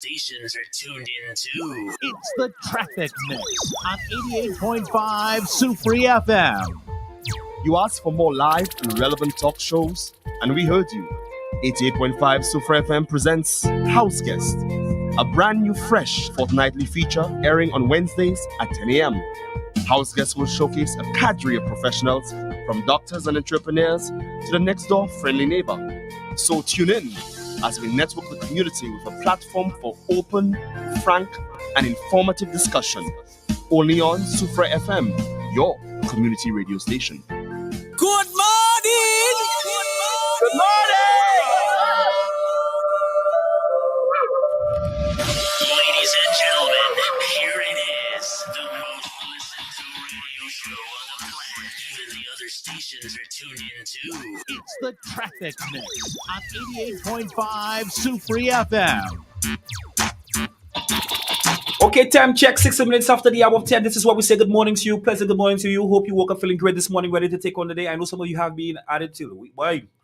stations are tuned in to. It's the Traffic Mix on 88.5 Sufri FM. You asked for more live and relevant talk shows, and we heard you. 88.5 Sufri FM presents House Guest, a brand new fresh fortnightly feature airing on Wednesdays at 10 a.m. House Guest will showcase a cadre of professionals from doctors and entrepreneurs to the next door friendly neighbor. So tune in as we network the community with a platform for open, frank, and informative discussion. Only on Sufra FM, your community radio station. Good morning! Good morning! Ladies and gentlemen, here it is. The most listened to radio show on the planet. Even the other stations are tuned in too. It's the Traffic Mix on 88.5 Sufri FM. Okay, time check, 6 minutes after the hour of 10. This is what we say good morning to you. Pleasant good morning to you. Hope you woke up feeling great this morning, ready to take on the day. I know some of you have been at it till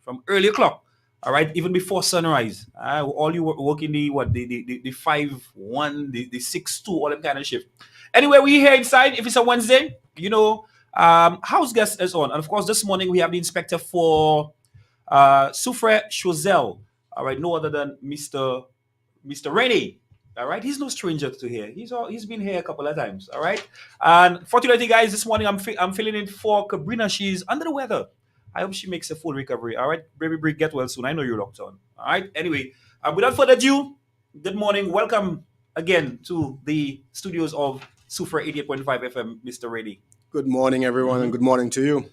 from early o'clock. All right, even before sunrise. All you working the 5-1, the 6-2, all that kind of shift. Anyway, we here inside. If it's a Wednesday, house guest is on. And of course, this morning we have the inspector for Sufre Chozel. All right, no other than Mr. Renee. All right, he's no stranger to here. He's been here a couple of times. All right, and fortunately, guys, this morning I'm filling in for Cabrina. She's under the weather. I hope she makes a full recovery. All right, baby, Brick, get well soon. I know you're locked on. All right. Anyway, without further ado, good morning. Welcome again to the studios of Sufra 88.5 FM, Mr. Renee. Good morning, everyone, and good morning to you.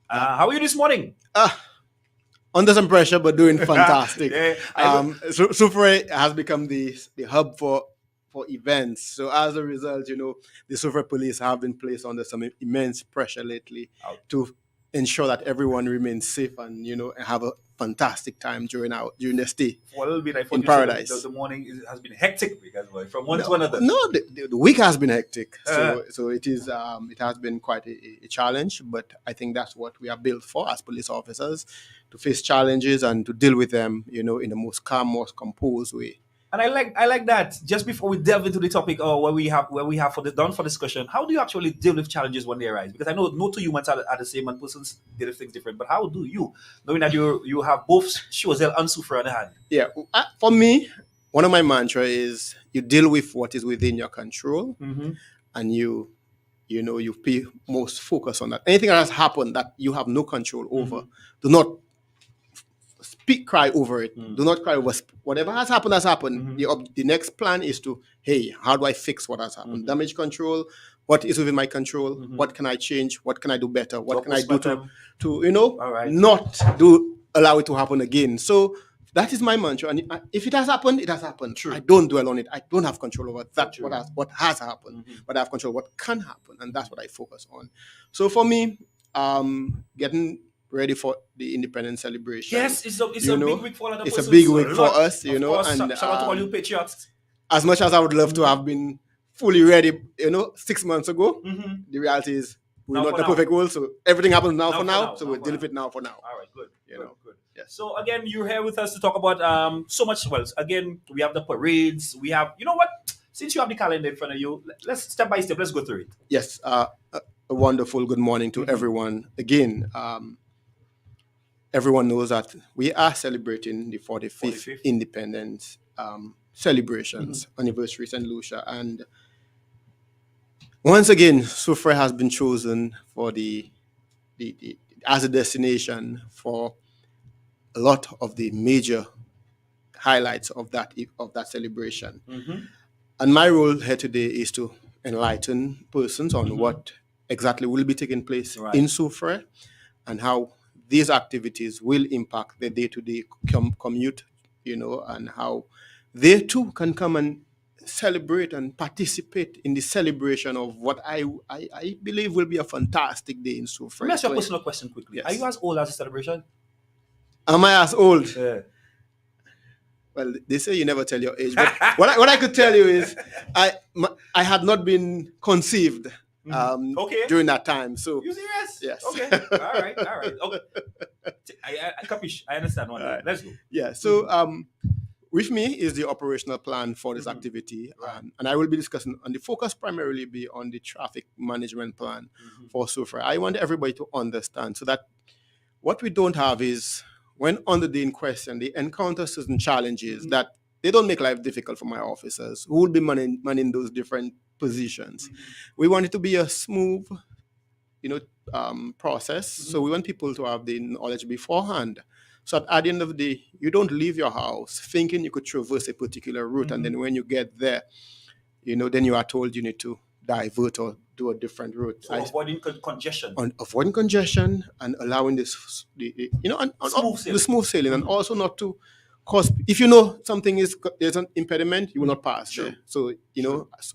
How are you this morning? Under some pressure, but doing fantastic. Yeah, Sufre has become the hub for events. So as a result, the Sufre police have been placed under some immense pressure lately to ensure that everyone remains safe and have a fantastic time during their stay. Well, it'll be like in paradise. The morning has been hectic because from one to another. No, the week has been hectic. So it is. It has been quite a challenge, but I think that's what we are built for as police officers, to face challenges and to deal with them, in the most calm, most composed way. And I like that. Just before we delve into the topic, or where we have done for discussion, how do you actually deal with challenges when they arise? Because I know no two humans are the same, and persons deal with things different. But how do you, knowing that you have both Chozel and Sufra on the hand? Yeah, for me, one of my mantra is you deal with what is within your control, and you pay most focus on that. Anything that has happened that you have no control over, do not cry over it. Do not cry over whatever has happened. The next plan is to, hey, how do I fix what has happened? Damage control. What is within my control? What can I change? What can I do better? What can I do to not allow it to happen again? So that is my mantra. And if it has happened, it has happened. True. I don't dwell on it. I don't have control over that. What has happened, but I have control over what can happen, and that's what I focus on. So for me, getting ready for the independence celebration. Yes, it's a big week for a lot of It's persons. a big week for us, Of course, and shout out to all you patriots. as much as I would love to have been fully ready, 6 months ago, the reality is we're not the perfect world, so everything happens now for now, so we'll deal with it now for now. All right, good. Good. Yes. So again, you're here with us to talk about so much. Well, again, we have the parades. We have, since you have the calendar in front of you, let's step by step. Let's go through it. Yes, a wonderful good morning to everyone. Again, everyone knows that we are celebrating the 45th independence celebrations, anniversary St. Lucia. And once again, Sufre has been chosen for the as a destination for a lot of the major highlights of that celebration. And my role here today is to enlighten persons on what exactly will be taking place in Sufre and how these activities will impact the day-to-day commute, and how they too can come and celebrate and participate in the celebration of what I believe will be a fantastic day in Sufre. Let me ask you a personal question quickly. Yes. Are you as old as the celebration? Am I as old? Yeah. Well, they say you never tell your age, but what I could tell you is I had not been conceived during that time. So You serious? yes. Okay. All right. Okay. I capish. I understand. Right. Let's go. Yeah. So with me is the operational plan for this activity, and I will be discussing, and the focus primarily be on the traffic management plan for SUFRA. I want everybody to understand so that what we don't have is when on the day in question, they encounter certain challenges that they don't make life difficult for my officers who will be manning those different positions. We want it to be a smooth, process. So we want people to have the knowledge beforehand. So at the end of the day, you don't leave your house thinking you could traverse a particular route, and then when you get there, then you are told you need to divert or do a different route. So avoiding congestion. Avoiding congestion and allowing this, and the smooth sailing, and also not to cause. If you know something there's an impediment, you will not pass. Sure. So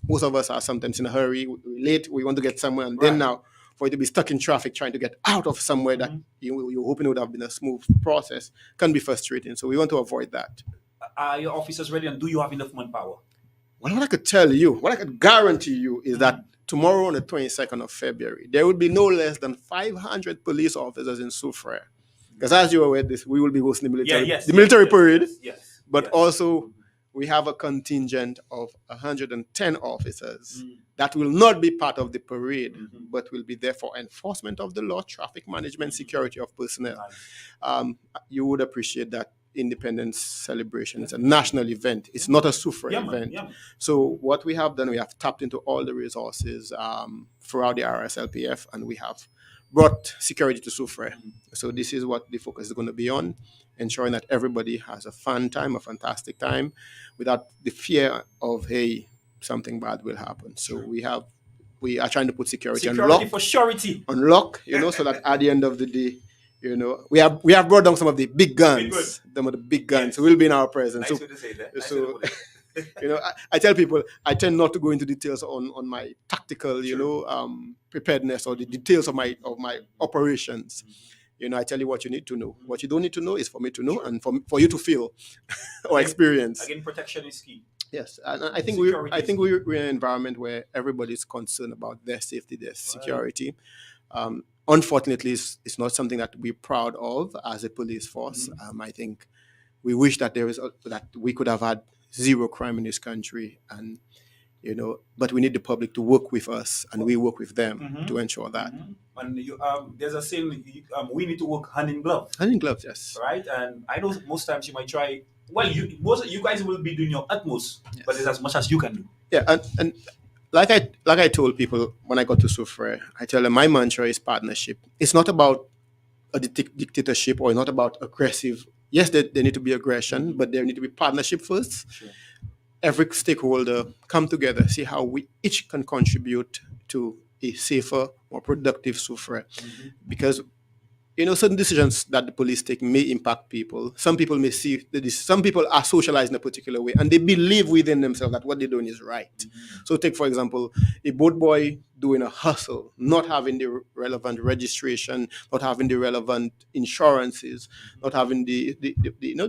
most of us are sometimes in a hurry, we're late, we want to get somewhere, and then now for you to be stuck in traffic trying to get out of somewhere that you're hoping would have been a smooth process can be frustrating. So we want to avoid that. Are your officers ready, and do you have enough manpower? Well, what I could tell you, what I could guarantee you is that tomorrow on the 22nd of February, there will be no less than 500 police officers in SUFRA. Because as you're aware, we will be hosting the military parade, but also we have a contingent of 110 officers that will not be part of the parade, but will be there for enforcement of the law, traffic management, security of personnel. You would appreciate that Independence celebration. It's a national event. It's not a SUFRA event. So what we have done, we have tapped into all the resources throughout the RSLPF, and we have brought security to SUFRA. So this is what the focus is going to be on, ensuring that everybody has a fun time, a fantastic time, without the fear of, hey, something bad will happen. So we are trying to put security on lock, for surety. On lock, so that at the end of the day, we have brought down some of the big guns. Some of the big guns will be in our presence. Nice way to say that. I tell people I tend not to go into details on my tactical, preparedness or the details of my operations. I tell you what you need to know. What you don't need to know is for me to know and for you to feel or experience. Again, protection is key. Yes, and I think we're in an environment where everybody's concerned about their safety, their security. Unfortunately, it's not something that we're proud of as a police force. I think we wish that that we could have had zero crime in this country, and but we need the public to work with us, and we work with them to ensure that. And there's a saying, we need to work hand in glove. Hand in glove, yes. Right, and I know most times you might try. Well, you guys will be doing your utmost, but it's as much as you can do. Yeah, and like I told people when I got to SUFRA, I tell them my mantra is partnership. It's not about a dictatorship or not about aggressive. Yes, there need to be aggression, but there need to be partnership first. Sure. Every stakeholder come together, see how we each can contribute to a safer, more productive SUFRA. Because certain decisions that the police take may impact people. Some people may see that some people are socialized in a particular way, and they believe within themselves that what they're doing is right. So take, for example, a boat boy doing a hustle, not having the relevant registration, not having the relevant insurances, not having the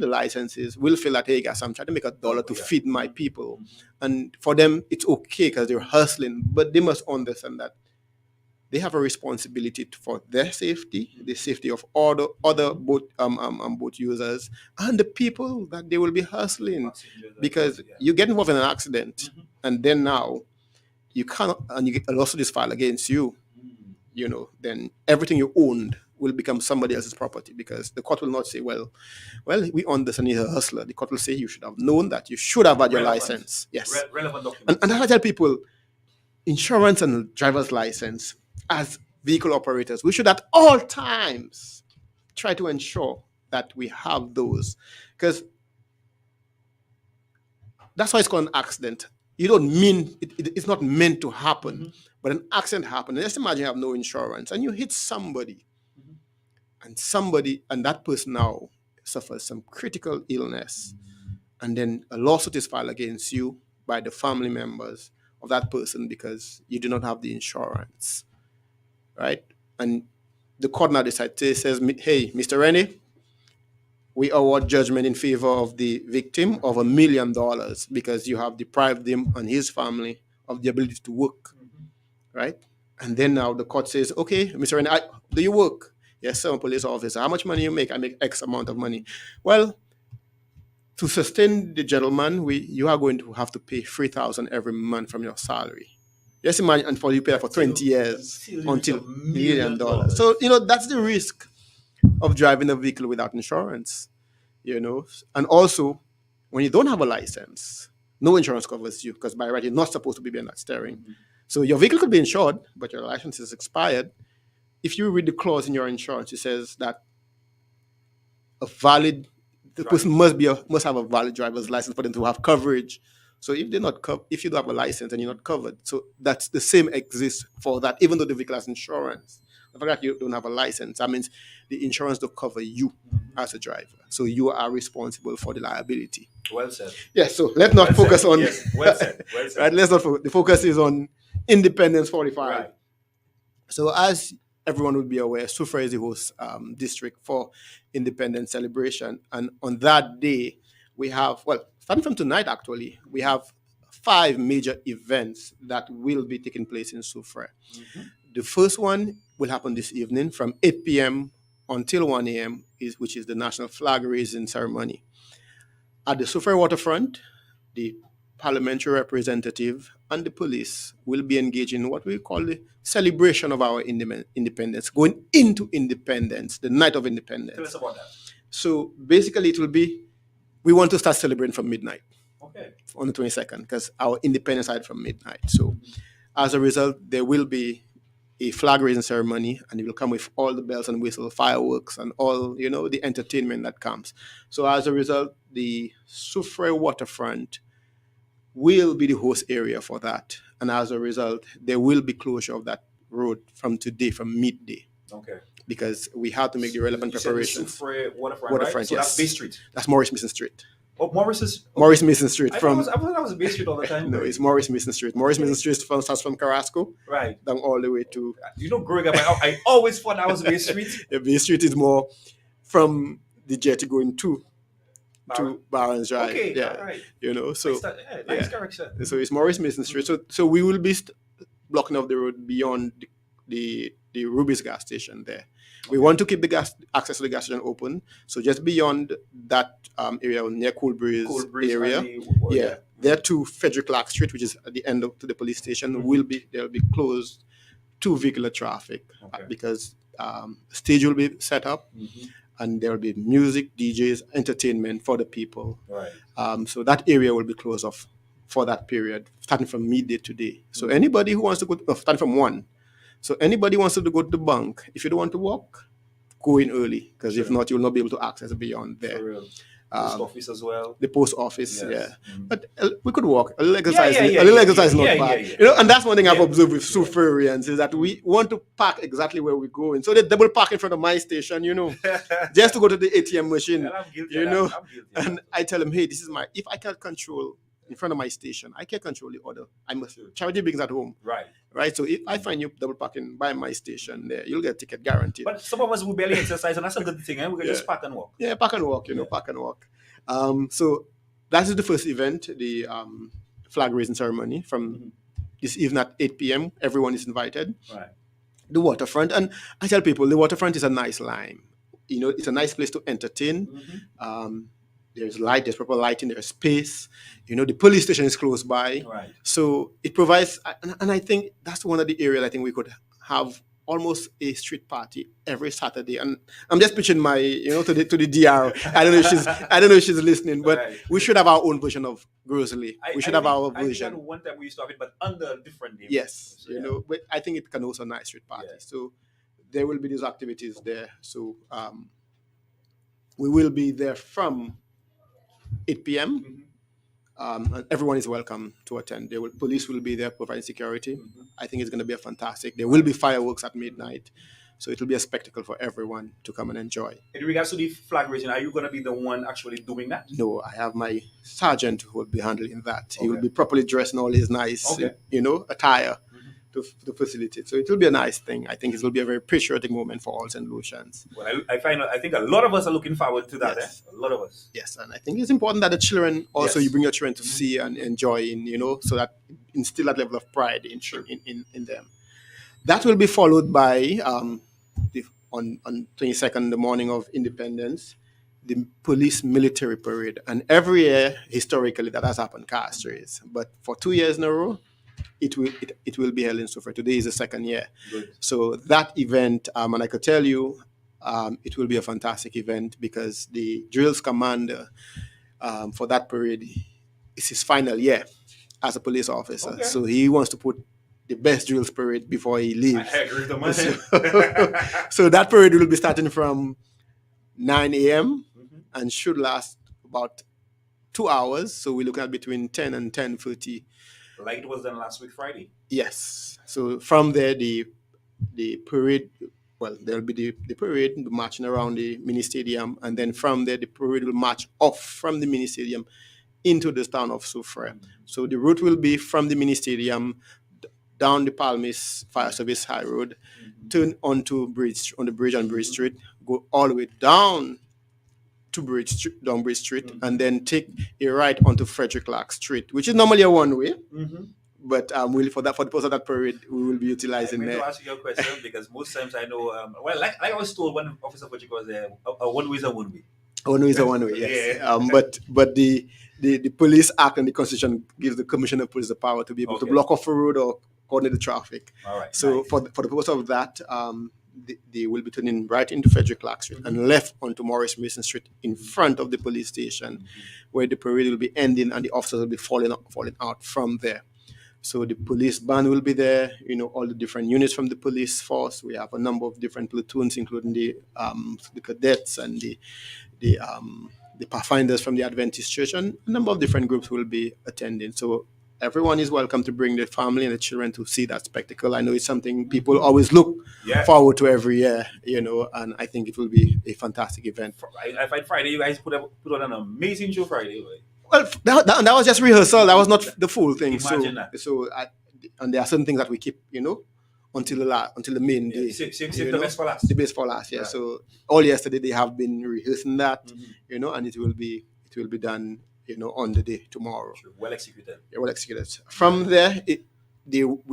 licenses, will feel that, hey guys, I'm trying to make $1 to feed my people. And for them, it's okay because they're hustling, but they must understand that they have a responsibility for their safety, the safety of all the other boat users, and the people that they will be hustling. Because you get involved in an accident, and then now you cannot, and you get a lawsuit is filed against you. Then everything you owned will become somebody else's property, because the court will not say, well, we understand he's a hustler. The court will say you should have known that, you should have had your license. Yes, relevant documents. And I tell people, insurance and driver's license. As vehicle operators, we should at all times try to ensure that we have those, because that's why it's called an accident. You don't mean it's not meant to happen, but an accident happened. Let's imagine you have no insurance and you hit somebody, and that person now suffers some critical illness, and then a lawsuit is filed against you by the family members of that person because you do not have the insurance. Right? And the court now says, hey, Mr. Renee, we award judgment in favor of the victim of $1 million because you have deprived him and his family of the ability to work. Right? And then now the court says, okay, Mr. Renee, do you work? Yes, sir, I'm a police officer. How much money you make? I make X amount of money. Well, to sustain the gentleman, you are going to have to pay 3,000 every month from your salary. Just imagine, and for you pay that for 20 years until $1 million. So that's the risk of driving a vehicle without insurance. And also when you don't have a license, no insurance covers you because by right you're not supposed to be behind that steering. So your vehicle could be insured, but your license is expired. If you read the clause in your insurance, it says that the person must have a valid driver's license for them to have coverage. So if if you don't have a license and you're not covered, so that's the same exists for that, even though the vehicle has insurance. The fact that you don't have a license, that means the insurance don't cover you as a driver. So you are responsible for the liability. Well said. Yes, so let's not focus on Well said. right. Let's not focus. The focus is on Independence 45. Right. So as everyone would be aware, Sufra is the host district for Independence celebration. And on that day, we have, starting from tonight actually, we have 5 major events that will be taking place in Sufra. The first one will happen this evening from 8 p.m. until 1 a.m., which is the national flag raising ceremony. At the Sufra waterfront, the parliamentary representative and the police will be engaged in what we call the celebration of our independence, going into independence, the night of independence. Tell us about that. So basically it will be, we want to start celebrating from midnight. Okay. On the 22nd, because our independence started from midnight. So as a result, there will be a flag raising ceremony, and it will come with all the bells and whistles, fireworks, and all the entertainment that comes. So as a result, the Sufra waterfront will be the host area for that, and as a result, there will be closure of that road from today, from midday. Okay. Because we have to make the relevant preparations. Sufra waterfront, right? So yes. that's Bay Street. That's Maurice Mason Street. Oh, Morris Mason Street. I thought that was Bay Street all the time. No, it's Maurice Mason Street. Maurice Mason Street starts from Carrasco, right, down all the way to. Growing up, I always thought that was Bay Street. Yeah, Bay Street is more from the jetty going to Barron's Drive. Okay, yeah, all right. So nice correction. So it's Maurice Mason Street. So we will be blocking off the road beyond the Ruby's gas station there. We want to keep the access to the gas station open. So just beyond that area near Cool Breeze area, there to Frederick Clark Street, which is at the end to the police station, they'll be closed to vehicular traffic because stage will be set up, and there will be music, DJs, entertainment for the people. Right. So that area will be closed off for that period, starting from midday today. So anybody who wants to go, starting from 1. So anybody wants to go to the bank, if you don't want to walk, go in early, because if not, you'll not be able to access beyond there. For real. Post office as well. The post office, Yes. yeah. But we could walk. A little exercise, is not bad. And that's one thing I've observed with Sufrians is that we want to park exactly where we're going. So they double park in front of my station, just to go to the ATM machine, I'm guilty I'm guilty And I tell them, hey, this is if I can't control in front of my station, I can't control the order. I must charity beings at home. Right. So if I find you double parking by my station there, you'll get a ticket guaranteed. But some of us will barely exercise, and that's a good thing. We can just park and walk. Yeah, park and walk. Park and walk. So that is the first event, the flag raising ceremony from this evening at 8 p.m. Everyone is invited. Right. The waterfront, and I tell people the waterfront is a nice lime. It's a nice place to entertain. There's light, there's proper lighting, there's space. The police station is close by. Right. So it provides, and I think that's one of the areas I think we could have almost a street party every Saturday. And I'm just pitching my, to the DR. I don't know if she's listening, but we should have our own version of Grosley. We should have our version. I think one time we used to have it, but under a different name. Yes, but I think it can also a nice street party. Yeah. So there will be these activities there. So we will be there from 8 p.m. And everyone is welcome to attend. Police will be there providing security. I think it's going to be a fantastic. There will be fireworks at midnight, so it will be a spectacle for everyone to come and enjoy. In regards to the flag raising, are you going to be the one actually doing that? No, I have my sergeant who will be handling that. He will be properly dressed in all his nice, attire to facilitate. So it will be a nice thing. I think it will be a very patriotic moment for all St. Lucians. Well, I think a lot of us are looking forward to that. Yes. A lot of us. Yes, and I think it's important that the children also, you bring your children to see and enjoy so that instill that level of pride in them. That will be followed by on 22nd, the morning of Independence. the police military parade. And every year, historically, that has happened, Castries. But for 2 years in a row, it will be held in Suffolk. Today is the second year. Good. So that event, and I could tell you, it will be a fantastic event because the drills commander for that parade is his final year as a police officer. Okay. So he wants to put the best drills parade before he leaves. I agree with the man. So that parade will be starting from 9 a.m. and should last about 2 hours. So we're looking at between 10 and 10:30. Like it was done last week Friday. Yes. So from there, the parade, well, there'll be the parade marching around the mini stadium, and then from there, the parade will march off from the mini stadium into the town of Soufrière. So the route will be from the mini stadium down the Palmis Fire Service High Road, turn onto bridge on the bridge on Bridge Street, go all the way down to Bridge Street, and then take a right onto Frederick Clark Street, which is normally a one-way. But for the purpose of that parade, we will be utilizing I'm going there. to ask you a question because most times I know, like I was told one officer for was a one-way is a one-way. One-way is a one-way, yes. Yeah. But the Police Act and the Constitution gives the Commissioner of Police the power to be able to block off a road or coordinate the traffic. All right. So nice. for the purpose of that, they will be turning right into Frederick Clark Street and left onto Morris Mason Street in front of the police station, where the parade will be ending and the officers will be falling out from there. So the police band will be there, all the different units from the police force. We have a number of different platoons, including the cadets and the pathfinders from the Adventist Church, and a number of different groups will be attending. So everyone is welcome to bring their family and the children to see that spectacle. I know it's something people always look forward to every year, and I think it will be a fantastic event. I find Friday, you guys put on an amazing show Friday. Right? Well, that was just rehearsal. That was not the full thing. Imagine that. And there are certain things that we keep, until the main day. Save the best for last. The best for last, yeah. Right. So all yesterday they have been rehearsing that, and it will be done, on the day tomorrow. Sure. Well executed. Yeah, well executed. From there, we will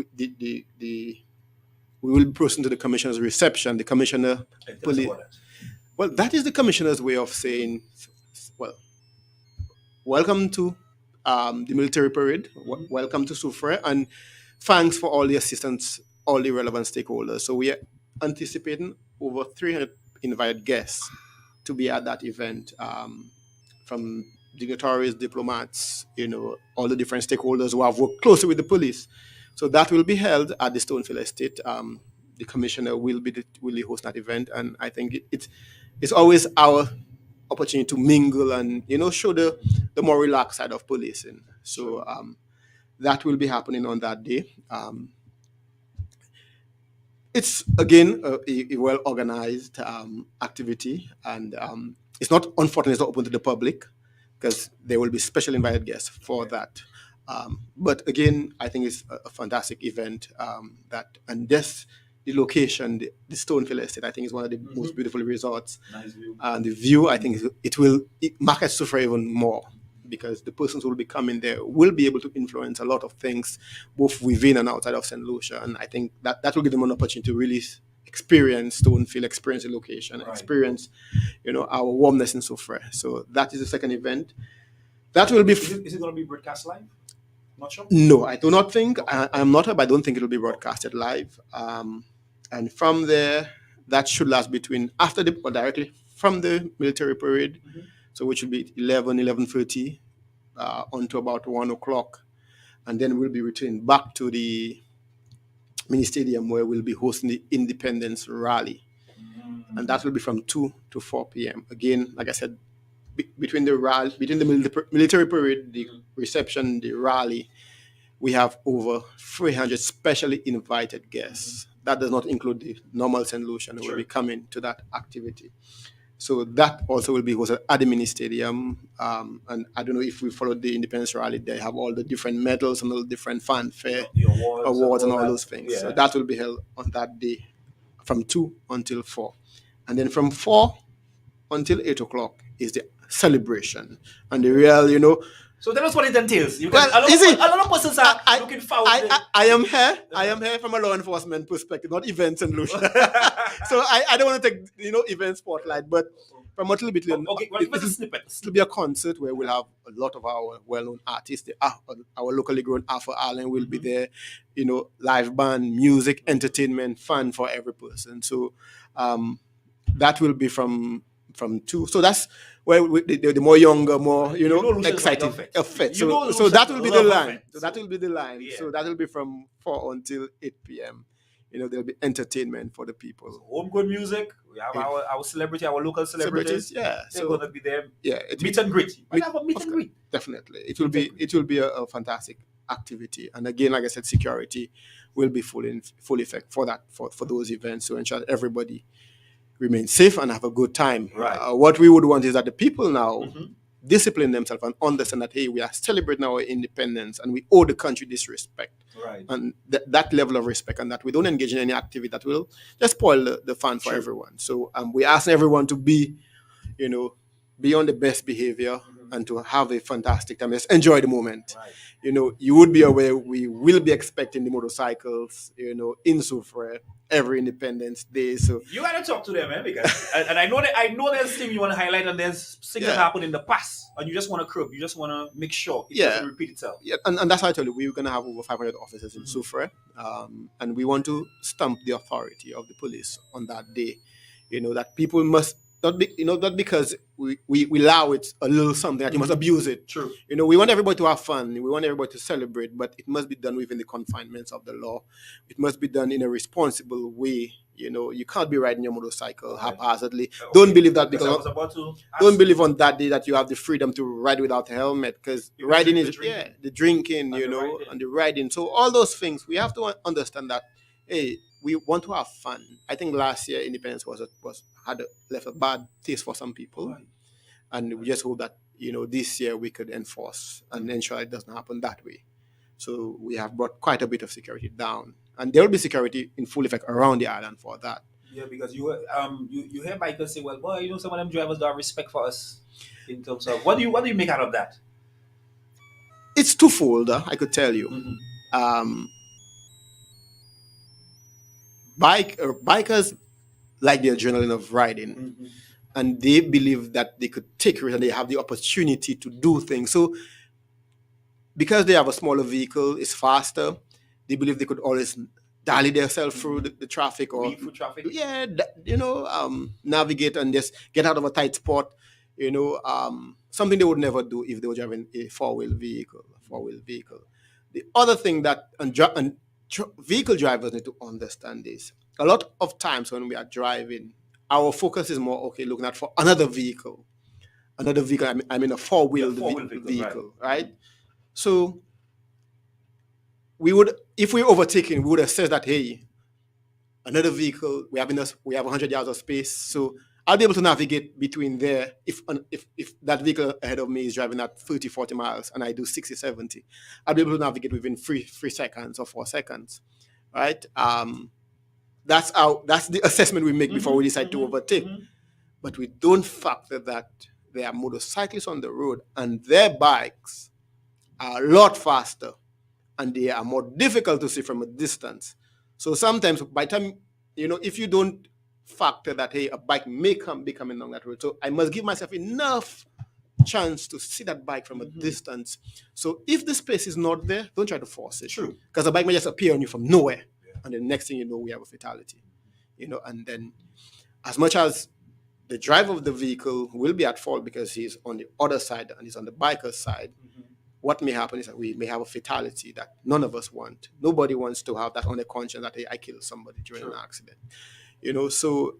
be proceeding to the commissioner's reception. The commissioner, well, that is the commissioner's way of saying, well, welcome to the military parade. Welcome to Soufrière, and thanks for all the assistance, all the relevant stakeholders. So we are anticipating over 300 invited guests to be at that event, from dignitaries, diplomats, all the different stakeholders who have worked closely with the police. So that will be held at the Stonefield Estate. The commissioner will be hosting that event, and I think it's always our opportunity to mingle and show the more relaxed side of policing. So that will be happening on that day. It's again a well organized activity, and it's not, unfortunately, it's not open to the public because there will be special invited guests for that. But again, I think it's a fantastic event. The location, the Stonefield Estate, I think is one of the most beautiful resorts. Nice view. And the view, I think it markets Soufrière even more, because the persons who will be coming there will be able to influence a lot of things, both within and outside of St. Lucia. And I think that will give them an opportunity to really experience Stonefield, experience the location, experience, our warmness in Soufrière. So that is the second event. That will be. Is it going to be broadcast live? Not sure. No, I do not think. I'm not, but I don't think it will be broadcasted live. And from there, that should last directly from the military parade, so which will be 11:30 until about 1 o'clock, and then we'll be returning back to the mini stadium where we'll be hosting the Independence Rally, and that will be from 2 to 4 p.m. Again, like I said, between the military parade, the reception, the rally, we have over 300 specially invited guests. That does not include the normal St. Lucian who will be coming to that activity. So that also will be hosted at the mini stadium. And I don't know if we followed the Independence Rally. They have all the different medals and all the different fanfare, awards and all those things. Yeah. So that will be held on that day from 2 until 4. And then from 4 until 8 o'clock is the celebration. And the real, So tell us what it entails. A lot of persons are looking forward to I am here from a law enforcement perspective, not events and Lucia. So I don't want to take event spotlight, but from a little bit. Okay, well, give us a snippet. It'll be a concert where we'll have a lot of our well-known artists. Our locally grown Alpha Allen will be there. You know, live band, music, entertainment, fun for every person. So that will be from two. So that's where the more younger, more excited effect. So that will be the line. So that will be the line. Yeah. So that will be from 4 until 8 p.m. You know, there'll be entertainment for the people. Homegrown music. We have our celebrity, our local celebrities. Yeah, They're gonna be there. Yeah, Meet and greet. We have a meet and greet. Definitely, it will be a fantastic activity. And again, like I said, security will be full effect for that for those events to ensure that everybody remain safe and have a good time. Right. What we would want is that the people now discipline themselves and understand that, hey, we are celebrating our independence and we owe the country this respect. Right. And that level of respect, and that we don't engage in any activity that will just spoil the fun for everyone. So we ask everyone to be on the best behavior and to have a fantastic time. Just enjoy the moment. Right. You know, you would be aware we will be expecting the motorcycles, in Soufrière every Independence Day. So you gotta talk to them, man, because and I know there's things you want to highlight, and there's things that happened in the past, and you just want to curb. You just want to make sure it doesn't repeat itself. Yeah, and that's why I tell you we're gonna have over 500 officers in Soufrière, and we want to stamp the authority of the police on that day. You know that people must not be, not because we allow it a little something that you must abuse it. True. You know, we want everybody to have fun. We want everybody to celebrate, but it must be done within the confinements of the law. It must be done in a responsible way. You know, you can't be riding your motorcycle haphazardly. Okay. Don't believe that because don't believe on that day that you have the freedom to ride without a helmet, because riding is the drinking, and the riding. So all those things we have to understand that, hey, we want to have fun. I think last year Independence left a bad taste for some people, and we just hope that this year we could enforce and ensure it doesn't happen that way. So we have brought quite a bit of security down, and there will be security in full effect around the island for that. Yeah, because you hear bikers say, well, boy, some of them drivers don't have respect for us. In terms of what do you make out of that? It's twofold. I could tell you. Bikers like the adrenaline of riding, and they believe that they could take risks and they have the opportunity to do things. So because they have a smaller vehicle, it's faster, they believe they could always dally themselves through the traffic, or through traffic. Navigate and just get out of a tight spot. Something they would never do if they were driving a four-wheel vehicle. The other thing that vehicle drivers need to understand is, a lot of times when we are driving, our focus is more looking at for another vehicle. I mean a four-wheel vehicle, right? So if we're overtaking, we would assess that, hey, another vehicle, we have 100 yards of space, so I'll be able to navigate between there. If that vehicle ahead of me is driving at 30, 40 miles and I do 60, 70, I'll be able to navigate within 3 seconds or 4 seconds, right? That's the assessment we make before we decide to overtake. But we don't factor that there are motorcyclists on the road and their bikes are a lot faster and they are more difficult to see from a distance. So sometimes by the time, if you don't factor that, hey, a bike may be coming along that road, so I must give myself enough chance to see that bike from a distance. So if the space is not there, don't try to force it. True. Because the bike may just appear on you from nowhere. And the next thing you know, we have a fatality. And then as much as the driver of the vehicle will be at fault because he's on the other side and he's on the biker's side, what may happen is that we may have a fatality that none of us want. Nobody wants to have that on their conscience that, hey, I killed somebody during an accident. So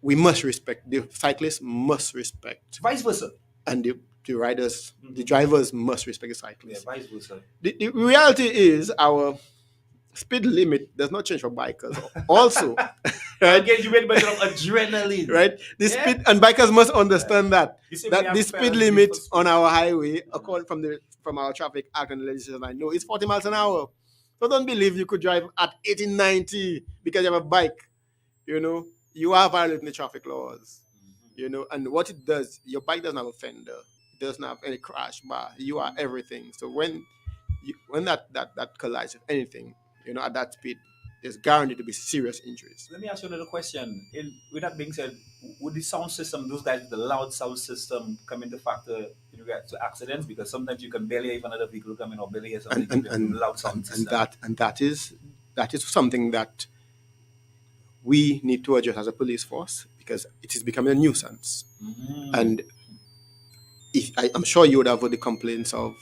we must respect. The cyclists must respect. Vice versa. And the riders, the drivers must respect the cyclists. Yeah, vice versa. The reality is our speed limit does not change for bikers. Also, right? Again, you made mention of adrenaline. Right? The speed, and bikers must understand that the speed limit on our highway, according from our traffic act and legislation, I know, is 40 miles an hour. So don't believe you could drive at 80, 90 because you have a bike. You are violating the traffic laws. And what it does, your bike doesn't have a fender. It doesn't have any crash bar. You are everything. So when that collides with anything, at that speed, there's guaranteed to be serious injuries. Let me ask you another question. With that being said, would the sound system, those guys with the loud sound system, come into factor in regards to accidents? Because sometimes you can barely hear if another vehicle coming or barely hear something And loud sound and system. that is something that we need to address as a police force, because it is becoming a nuisance. And I'm sure you would have heard the complaints of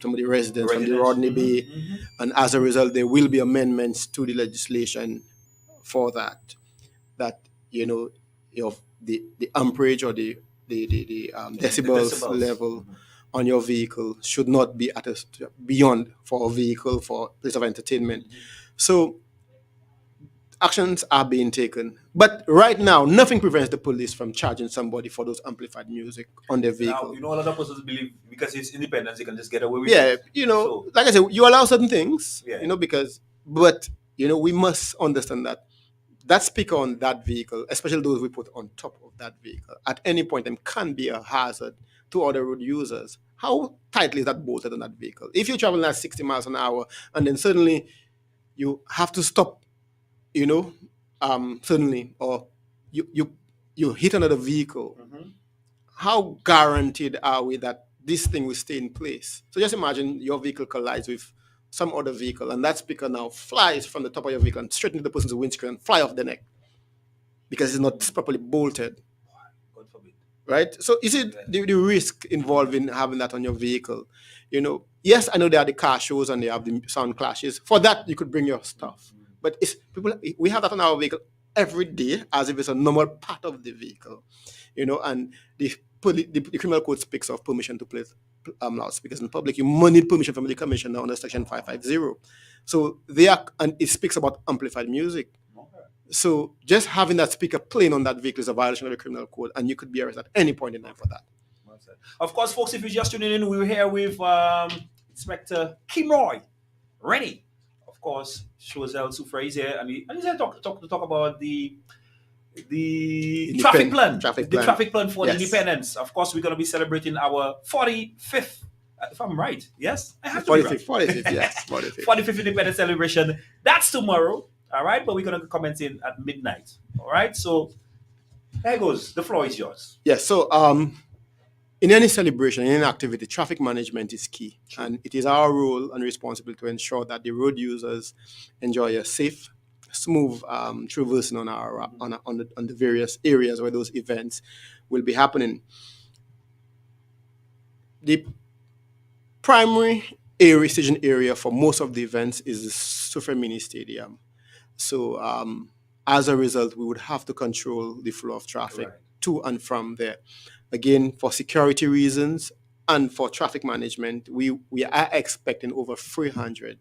some of the residents from the Rodney Bay, and as a result, there will be amendments to the legislation for that. That the amperage or the decibels level on your vehicle should not be at beyond for a vehicle for place of entertainment. So actions are being taken, but right now nothing prevents the police from charging somebody for those amplified music on their vehicle. Now, a lot of persons believe because it's independence, they can just get away with Yeah, it. like I said, you allow certain things, Yeah. but we must understand that speaker on that vehicle, especially those we put on top of that vehicle, at any point in time can be a hazard to other road users. How tightly is that bolted on that vehicle? If you're traveling at 60 miles an hour and then suddenly you have to stop, suddenly, or you hit another vehicle, how guaranteed are we that this thing will stay in place? So just imagine your vehicle collides with some other vehicle, and that speaker now flies from the top of your vehicle and straight into the person's windscreen and fly off the neck because it's not properly bolted. God forbid. Right? So you see the risk involved in having that on your vehicle. Yes, I know there are the car shows and they have the sound clashes. For that, you could bring your stuff. But we have that on our vehicle every day as if it's a normal part of the vehicle. And the criminal code speaks of permission to place loudspeakers in public. You must need permission from the commissioner under section 550. So and it speaks about amplified music. So just having that speaker playing on that vehicle is a violation of the criminal code, and you could be arrested at any point in time for that. Of course, folks, if you're just tuning in, we're here with Inspector Kimroy, Renee. Of course, Shozel Sufra is here, and he's here to talk about the traffic plan. The traffic plan for the independence. Of course, we're going to be celebrating our 45th, if I'm right. Yes? I have to 45th, yes. 45th independence celebration. That's tomorrow. All right? But we're going to comment in at midnight. All right? So, there goes. The floor is yours. Yes. So, in any celebration, in any activity, traffic management is key. True. And it is our role and responsibility to ensure that the road users enjoy a safe, smooth traversing on the various areas where those events will be happening. The primary staging area for most of the events is the Sufra Mini Stadium. So as a result, we would have to control the flow of traffic to and from there. Again, for security reasons and for traffic management, we are expecting over 300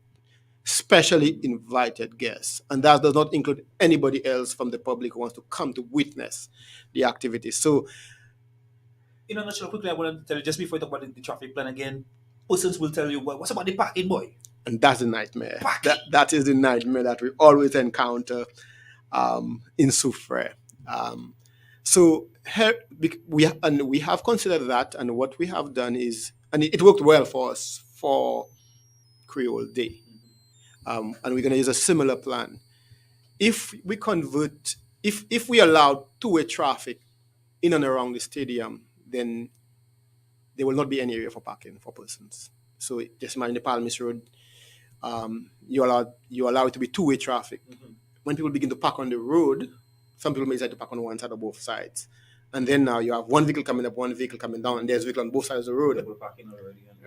specially invited guests, and that does not include anybody else from the public who wants to come to witness the activity. So, in a nutshell, quickly, I want to tell you, just before I talk about the traffic plan again, persons will tell you, well, what's about the parking, boy? And that's the nightmare. That is the nightmare that we always encounter in Sufra. So we have considered that, and what we have done is, and it worked well for us for Creole Day. And we're going to use a similar plan. If we allow two-way traffic in and around the stadium, then there will not be any area for parking for persons. So just imagine the Palmis Road, you allow it to be two-way traffic. When people begin to park on the road, some people may decide to park on one side or both sides. And then now you have one vehicle coming up, one vehicle coming down, and there's a vehicle on both sides of the road.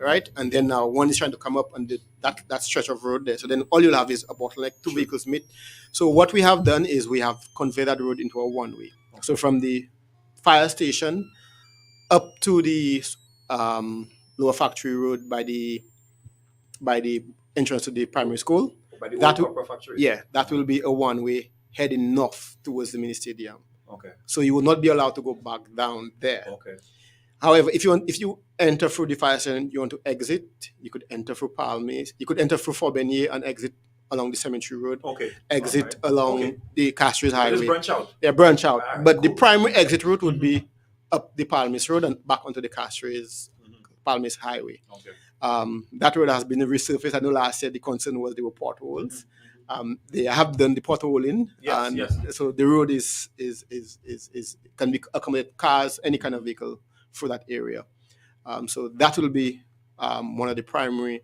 Right? And then now one is trying to come up on that stretch of road there. So then all you'll have is a bottleneck, two vehicles meet. So what we have done is we have converted that road into a one-way. So from the fire station up to the Lower Factory Road by the entrance to the primary school. That will be a one-way heading north towards the mini stadium. Okay. So you will not be allowed to go back down there. Okay. However, if you enter through the fire station, you want to exit, you could enter through Palmis, you could enter through Fort Beignet and exit along the Cemetery Road. Okay. Exit along the Castries Highway. Just branch out. Yeah, branch out. But the primary exit route would be up the Palmis Road and back onto the Castries Palmis Highway. Okay. That road has been resurfaced. I know last year the concern was there were potholes. They have done the potholing, Yes, and yes. so the road is can be accommodate cars, any kind of vehicle through that area. So that will be one of the primary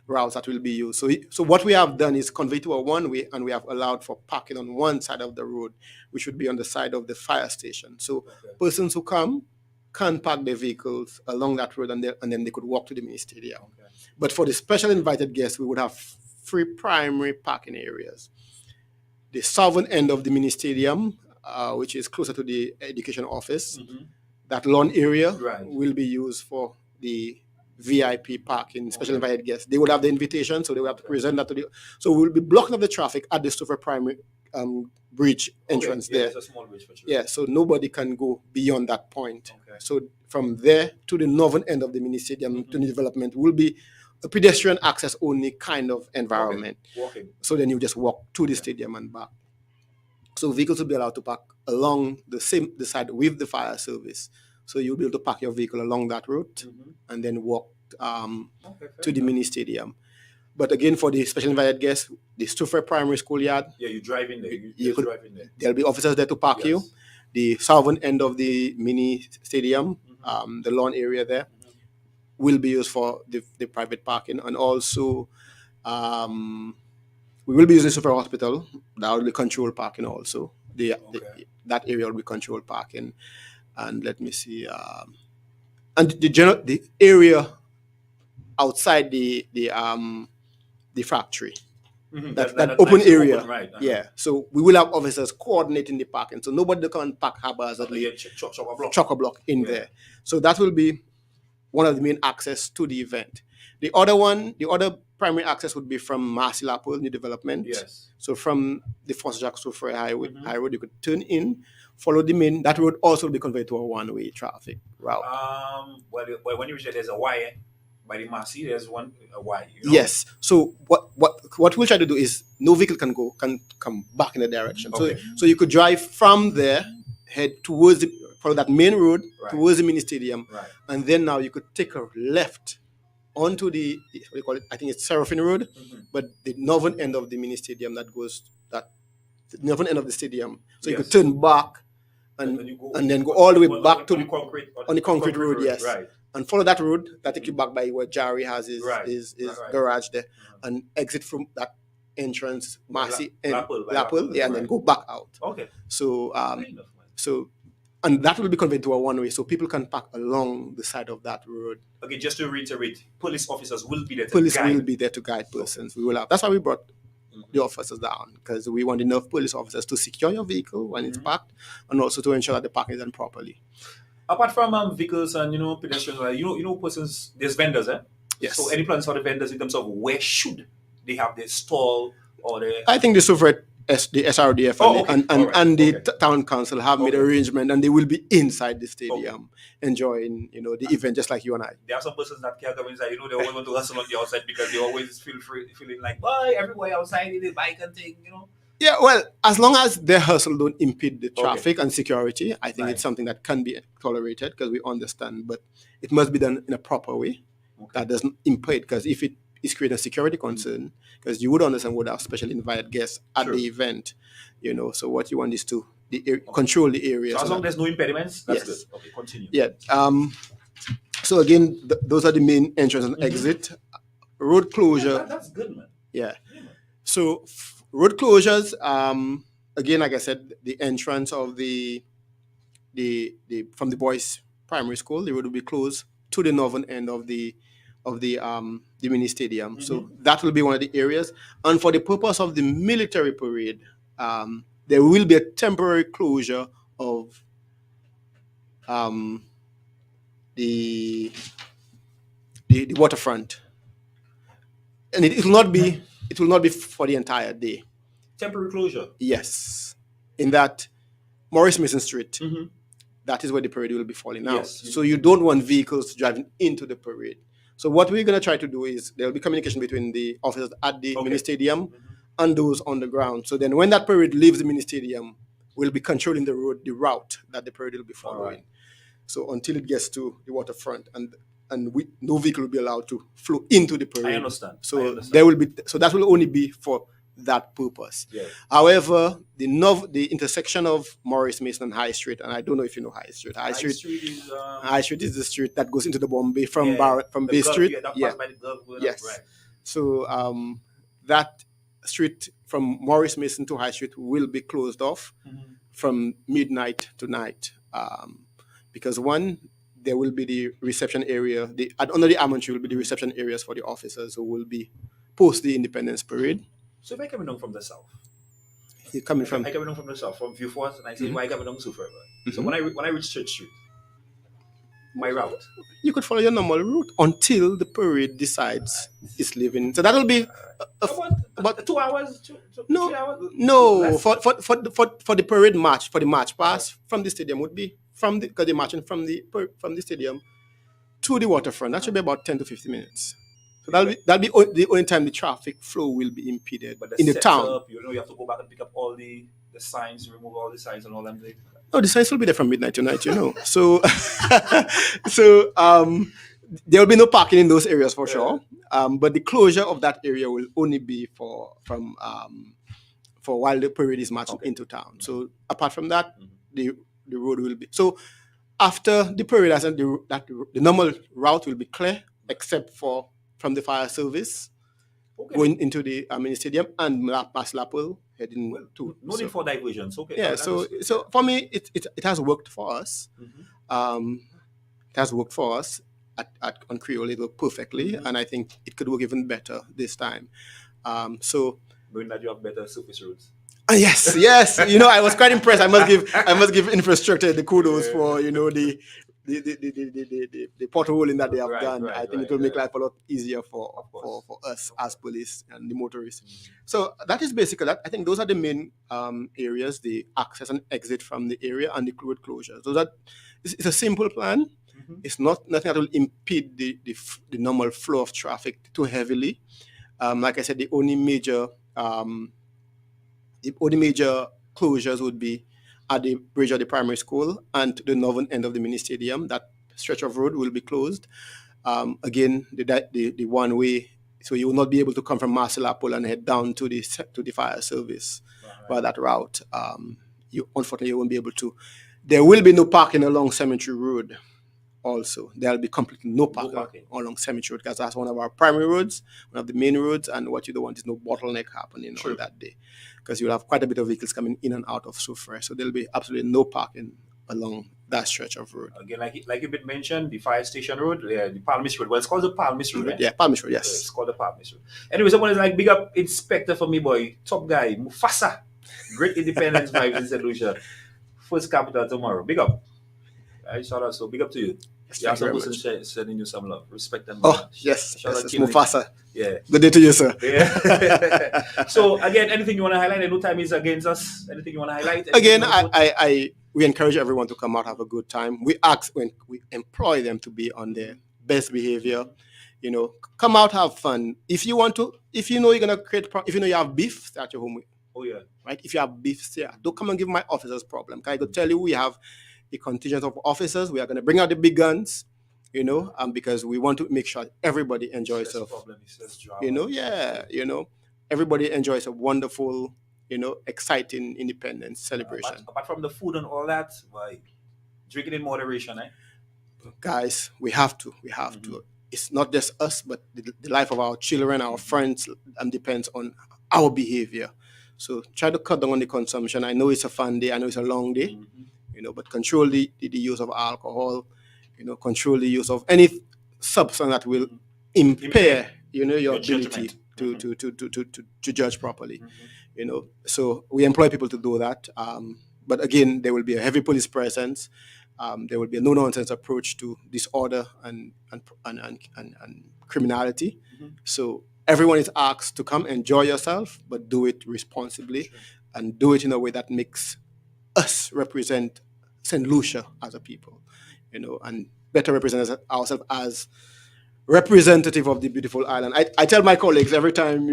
routes that will be used. So what we have done is convey to a one-way, and we have allowed for parking on one side of the road, which would be on the side of the fire station. So persons who come can park their vehicles along that road, and then they could walk to the mini stadium. Okay. But for the special invited guests, we would have 3 primary parking areas. The southern end of the mini stadium, which is closer to the education office, that lawn area will be used for the VIP parking, special invited guests. They will have the invitation, so they will have to present that to the. So we will be blocking up the traffic at the Stover Primary bridge entrance there. It's a small bridge for sure. Yeah, so nobody can go beyond that point. So from there to the northern end of the mini stadium to the development will be a pedestrian access only kind of environment. Walking. So then you just walk to the stadium and back. So vehicles will be allowed to park along the side with the fire service. So you'll be able to park your vehicle along that route and then walk to the mini stadium. But again, for the special invited guests, the Stouffer Primary School Yard. Yeah, you drive in there. You could drive in there. There'll be officers there to park you. The southern end of the mini stadium, the lawn area there, will be used for the private parking. And also, we will be using Stouffer Hospital. That will be controlled parking also. That area will be controlled parking. And let me see. And the area outside the factory, that open nice area, open, right? Yeah. So we will have officers coordinating the parking, so nobody can park haphazardly, chock-a-block in there. So that will be one of the main access to the event. The other primary access would be from Marcy Lapel, new development. Yes. So from the Francis Jacques Soufrière High Road, you could turn in, follow the main. That road also will be converted to a one-way traffic route. Well, when you reach there, there's a Y. By the Marcy, there's a Y. You know? Yes. So what we'll try to do is no vehicle can come back in the direction. Okay. So you could drive from there, head towards follow that main road towards the mini stadium, and then now you could take a left onto the what do you call it? I think it's Seraphine Road, but the northern end of the mini stadium the northern end of the stadium. So you could turn back and then go all the way back to the concrete road. Yes. Right. And follow that road that takes you back by where Jari has his garage there, and exit from that entrance, Marcy and Lapel, and then go back out. Okay. So and that will be converted to a one-way, so people can park along the side of that road. Okay, just to reiterate, police officers will be there. Will be there to guide persons. We will have. That's why we brought the officers down, because we want enough police officers to secure your vehicle when it's parked, and also to ensure that the parking is done properly. Apart from vehicles and pedestrians, persons, there's vendors, eh? Yes. So any plans for the vendors in terms of where should they have their stall or their? I think the SRDF and the town council have made arrangement, and they will be inside the stadium enjoying the event just like you and I. There are some persons that can't come inside. They always want to hustle on the outside because they always feeling like, boy, everywhere outside is a bike and thing, Yeah, well, as long as their hustle don't impede the traffic and security, I think it's something that can be tolerated, because we understand, but it must be done in a proper way that doesn't impede, because if it is creating a security concern, because you would understand, would have special invited guests at the event, so what you want is to control the area. So as long as there's no impediments, that's good. Okay, continue. Yeah. So again, those are the main entrance and exit. Road closure. That's good, man. Yeah. So road closures, again, like I said, the entrance of the from the boys' primary school, the road will be closed to the northern end of the mini stadium. So that will be one of the areas. And for the purpose of the military parade, there will be a temporary closure of the waterfront, and it will not be for the entire day. Temporary closure. Yes, in that Morris Mason Street, that is where the parade will be falling out. So you don't want vehicles driving into the parade. So what we're going to try to do is there will be communication between the officers at the mini stadium and those on the ground. So then when that parade leaves the mini stadium, we'll be controlling the route that the parade will be following. So until it gets to the waterfront, and no vehicle will be allowed to flow into the parade. I understand. So there will be. So that will only be for that purpose. Yeah. However, the intersection of Morris Mason and High Street, and I don't know if you know High Street. High Street is High Street is the street that goes into the Bombay from yeah, from the Bay Gulf, Street. Yeah, that Yeah. passed by the Gulf going up, Yes. right. So that street from Morris Mason to High Street will be closed off from midnight to night, because one, there will be the reception area. Under the almond tree will be the reception areas for the officers who will be post the Independence Parade. So if I coming down from the south, You're coming from I coming down from the south, from Viewforce, and I say, why coming down so further? So when I reach Church Street, my route, you could follow your normal route until the parade decides it's leaving. So that'll be about 2 hours, 3 hours? no Less? for the parade march, for the march pass from the stadium would be because they're marching from the stadium to the waterfront. That should be about 10 to 15 minutes. So that'll be the only time the traffic flow will be impeded But in the town. Up, you have to go back and pick up all the signs, remove all the signs and all them things. No, the signs will be there from midnight to night, So, there will be no parking in those areas for sure. But the closure of that area will only be for while the parade is marching into town. So apart from that, the road will be so. After the parade, the normal route will be clear, except for from the fire service going into the mini stadium and Maslapel heading to. No need for diversions. Okay. Yeah. So for me, it has worked for us. It has worked for us on Creole. It worked perfectly, and I think it could work even better this time. So. Knowing that you have better surface roads. Yes. I was quite impressed. I must give infrastructure the kudos for the potholing that they have done. I think it will make life a lot easier for us as police and the motorists. So that is basically that. I think those are the main areas: the access and exit from the area and the road closure. So that it's a simple plan. It's nothing that will impede the normal flow of traffic too heavily. Like I said, the only major closures would be at the bridge of the primary school and the northern end of the mini stadium. That stretch of road will be closed. Again, the one way, so you will not be able to come from Marcelapol and head down to the fire service by that route. Unfortunately, you won't be able to. There will be no parking along Cemetery Road. Also, there'll be completely no parking along Cemetery Road because that's one of our primary roads, one of the main roads, and what you don't want is no bottleneck happening on that day because you'll have quite a bit of vehicles coming in and out of Soufrière. So there'll be absolutely no parking along that stretch of road. Again, like you been mentioned, the fire station road, the Palmis Road. Well, it's called the Palmis Road, right? Yeah, Palmis Road, yes. It's called the Palmis Road. Anyway, someone is like, big up inspector for me, boy. Top guy, Mufasa. Great independence vibes in St. Lucia. First capital tomorrow. Big up. I shout out, so big up to you. You have some person sending you some love. Respect them. Oh, yes. Shout out Mufasa. Yeah. Good day to you, sir. Yeah. So, again, anything you want to highlight? I know time is against us. Anything you want to highlight? Again, we encourage everyone to come out, have a good time. We employ them to be on their best behavior. Come out, have fun. If you know you're going to create, if you know you have beef, stay at your home. Oh, yeah. Right? If you have beef, stay. Don't come and give my officers problem. I could tell you we have a contingent of officers. We are going to bring out the big guns, because we want to make sure everybody enjoys everybody enjoys a wonderful, exciting independence celebration. Apart from the food and all that, drinking in moderation, Guys, we have to. It's not just us, but the life of our children, our friends, depends on our behavior. So try to cut down on the consumption. I know it's a fun day. I know it's a long day. But control the use of alcohol, control the use of any substance that will impair, your ability to judge properly. So we employ people to do that. But again, there will be a heavy police presence. There will be a no-nonsense approach to disorder and criminality. So everyone is asked to come enjoy yourself, but do it responsibly and do it in a way that makes us represent St. Lucia as a people, and better represent ourselves as representative of the beautiful island. I tell my colleagues every time,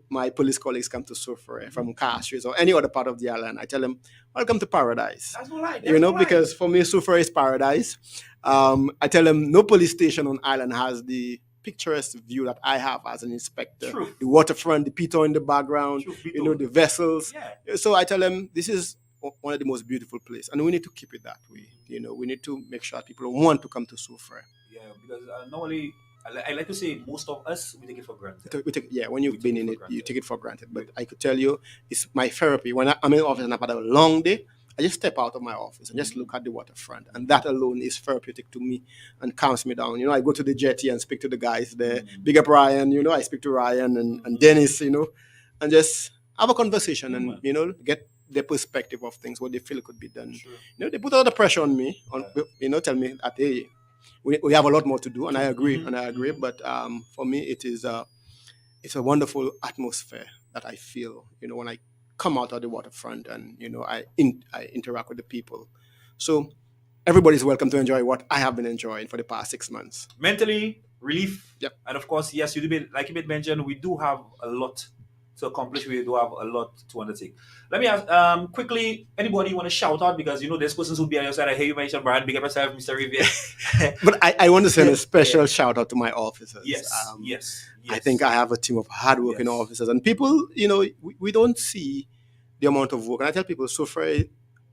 my police colleagues come to Soufrière from Castries or any other part of the island, I tell them, welcome to paradise. That's right. Because for me, Soufrière is paradise. I tell them no police station on island has the picturesque view that I have as an inspector. True. The waterfront, the piton in the background, Truth be you know, told. the vessels. Yeah. So I tell them this is one of the most beautiful places, and we need to keep it that way. You know, we need to make sure that people want to come to Soufrière. Yeah, because normally I like to say most of us we take it for granted. When you've We been take it in for it, you granted. take it for granted. But I could tell you, it's my therapy. When I'm in the office and I've had a long day, I just step out of my office and just look at the waterfront, and that alone is therapeutic to me and calms me down. You know, I go to the jetty and speak to the guys there. Big up Ryan. You know, I speak to Ryan and Dennis. You know, and just have a conversation and you know get their perspective of things, what they feel could be done. Sure. You know, they put a lot of pressure on me. You know, tell me that hey, we have a lot more to do, and I agree. But for me, it's a wonderful atmosphere that I feel. You know, when I come out of the waterfront and you know I interact with the people. So everybody's welcome to enjoy what I have been enjoying for the past 6 months. Mentally relief. Yep. And of course, yes, like you did mention, we do have a lot to accomplish. We do have a lot to undertake. Let me ask quickly, anybody want to shout out, because you know there's persons who'll be on your side. I hear you mention Brian, big up yourself, Mr. Riviere. But I want to send a special shout out to my officers. Yes. I think I have a team of hardworking officers, and people, you know, we don't see the amount of work. And I tell people, so far,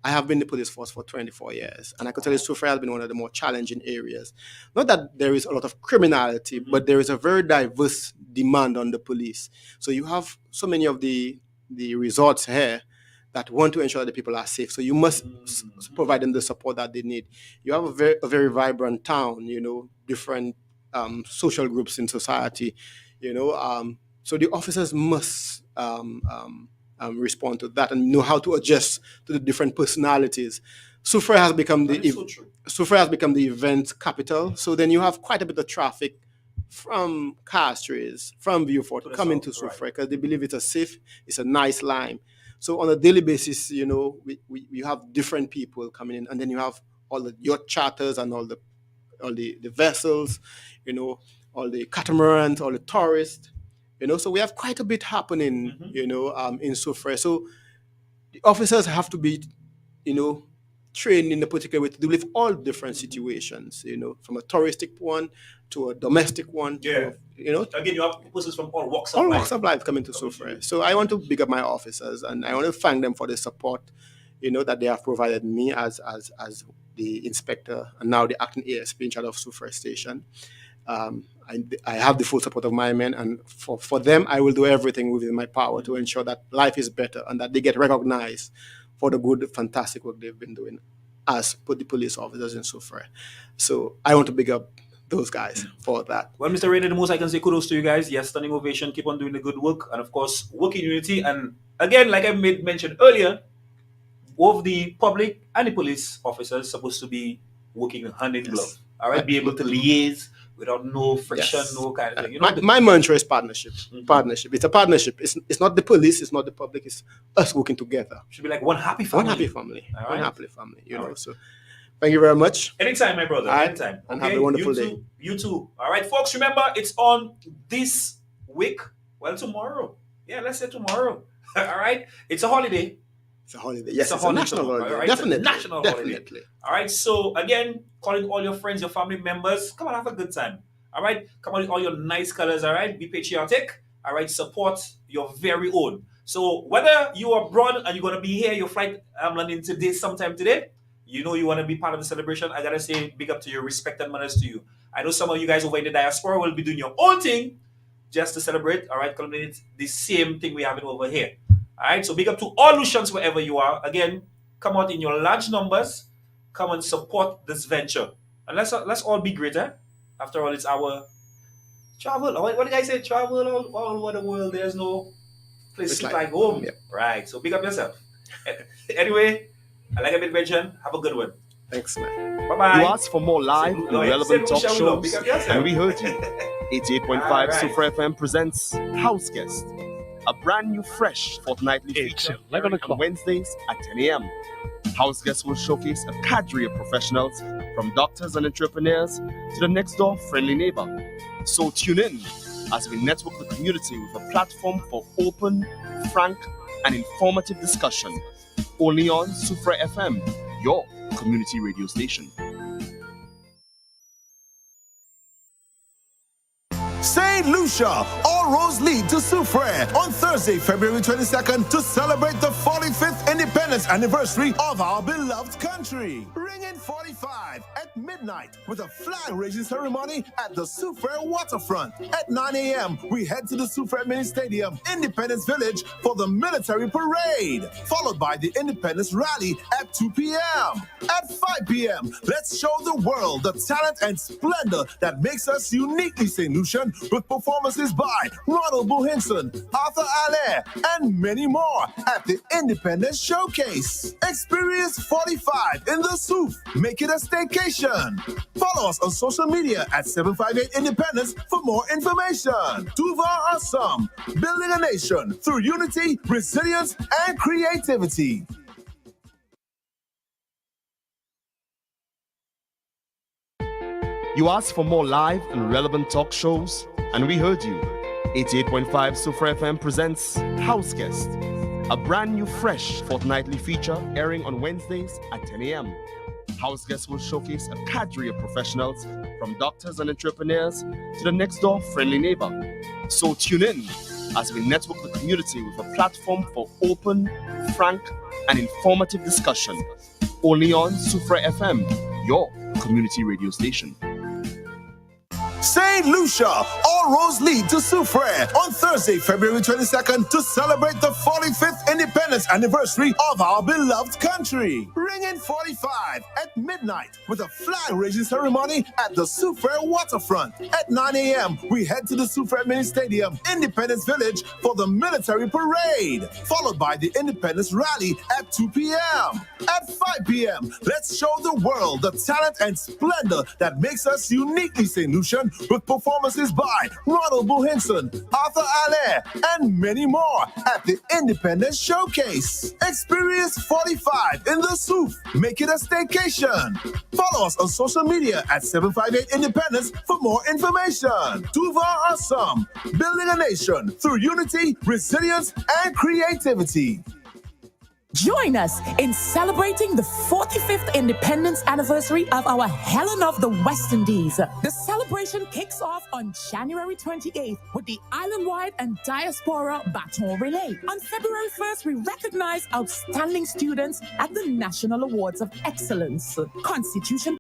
I have been in the police force for 24 years, and I could tell you, so far has been one of the more challenging areas. Not that there is a lot of criminality, but there is a very diverse demand on the police. So you have so many of the resorts here that want to ensure that the people are safe. So you must provide them the support that they need. You have a very vibrant town, you know, different social groups in society, you know. So the officers must respond to that and know how to adjust to the different personalities. Soufrière has become Soufrière has become the event capital. So then you have quite a bit of traffic from Castries, from Vieux-Fort, coming to Soufrière because they believe it's a nice line. So on a daily basis, you know, we have different people coming in, and then you have all the yacht charters and all the vessels, you know, all the catamarans, all the tourists, you know. So we have quite a bit happening, you know, in Soufrière. So the officers have to be, you know, trained in a particular way to deal with all different situations, you know, from a touristic one to a domestic one. Yeah. You know, again, you have persons from all walks all walks of life coming to Soufrière. So I want to big up my officers, and I want to thank them for the support, you know, that they have provided me as the inspector and now the acting ASP in charge of Soufrière Station. I have the full support of my men, and for them, I will do everything within my power to ensure that life is better and that they get recognized for the good, fantastic work they've been doing as the police officers in Soufrière. So I want to big up those guys for that. Well, Mr. Renee, the most I can say kudos to you guys. Yes, standing ovation. Keep on doing the good work, and of course, work in unity. And again, like I mentioned earlier, both the public and the police officers supposed to be working hand in glove. All right, be able to liaise without no friction, no kind of thing. You know, my mantra is partnership. Partnership. It's a partnership. It's not the police. It's not the public. It's us working together. Should be like one happy family. One happy family. All right. One happy family. You know. So, thank you very much. Anytime, my brother. Right. Anytime. And have a wonderful day. You too. All right, folks. Remember, it's on this week. Well, tomorrow. Yeah, let's say tomorrow. All right. It's a holiday. It's a holiday. Yes, it's a holiday national holiday. Right? Definitely. It's a national holiday. All right. So again, calling all your friends, your family members, come on, have a good time. All right. Come on with all your nice colors. All right. Be patriotic. All right. Support your very own. So whether you are abroad and you're gonna be here, your flight landing today, sometime today, you know you want to be part of the celebration. I gotta say, big up to you, respect and manners to you. I know some of you guys over in the diaspora will be doing your own thing just to celebrate. All right. Culminate the same thing we have it over here. All right, so big up to all Lucians wherever you are. Again, come out in your large numbers. Come and support this venture. And let's all be greater. After all, it's our travel. What do you guys say? Travel all over the world. There's no place like home. Yeah. Right, so big up yourself. Anyway, I like a bit mention. Have a good one. Thanks, man. Bye-bye. You asked for more live and relevant talk shows, and we heard you. 88.5 Soufrière FM presents House Guest, a brand new, fresh fortnightly It's feature 11 on o'clock. Wednesdays at 10 a.m. House Guests will showcase a cadre of professionals from doctors and entrepreneurs to the next door friendly neighbor. So tune in as we network the community with a platform for open, frank, and informative discussion. Only on Soufrière FM, your community radio station. St. Lucia, all roads lead to Soufriere on Thursday, February 22nd to celebrate the 45th independence anniversary of our beloved country. Ring in 45 at midnight with a flag-raising ceremony at the Soufriere waterfront. At 9 a.m., we head to the Soufriere Mini Stadium, Independence Village, for the military parade, followed by the Independence Rally at 2 p.m. At 5 p.m., let's show the world the talent and splendor that makes us uniquely St. Lucian with performances by Ronald Bohinson, Arthur Allaire, and many more at the Independence Showcase. Experience 45 in the Souf. Make it a staycation. Follow us on social media at 758 Independence for more information. Tuva Assam, building a nation through unity, resilience, and creativity. You asked for more live and relevant talk shows, and we heard you. 88.5 Super FM presents House Guest, a brand new fresh fortnightly feature airing on Wednesdays at 10 a.m. House Guest will showcase a cadre of professionals from doctors and entrepreneurs to the next door friendly neighbor. So tune in as we network the community with a platform for open, frank, and informative discussion. Only on Super FM, your community radio station. St. Lucia, all roads lead to Soufriere on Thursday, February 22nd to celebrate the 45th independence anniversary of our beloved country. Ring in 45 at midnight with a flag-raising ceremony at the Soufriere waterfront. At 9 a.m., we head to the Soufriere Mini Stadium, Independence Village, for the military parade, followed by the Independence Rally at 2 p.m. At 5 p.m., let's show the world the talent and splendor that makes us uniquely St. Lucian with performances by Ronald Bohinson, Arthur Allaire, and many more at the Independence Showcase. Experience 45 in the Souf. Make it a staycation. Follow us on social media at 758 Independence for more information. Tuva Assam, building a nation through unity, resilience, and creativity. Join us in celebrating the 45th independence anniversary of our Helen of the West Indies. The celebration kicks off on January 28th with the island-wide and diaspora baton relay. On February 1st, we recognize outstanding students at the National Awards of Excellence. Constitution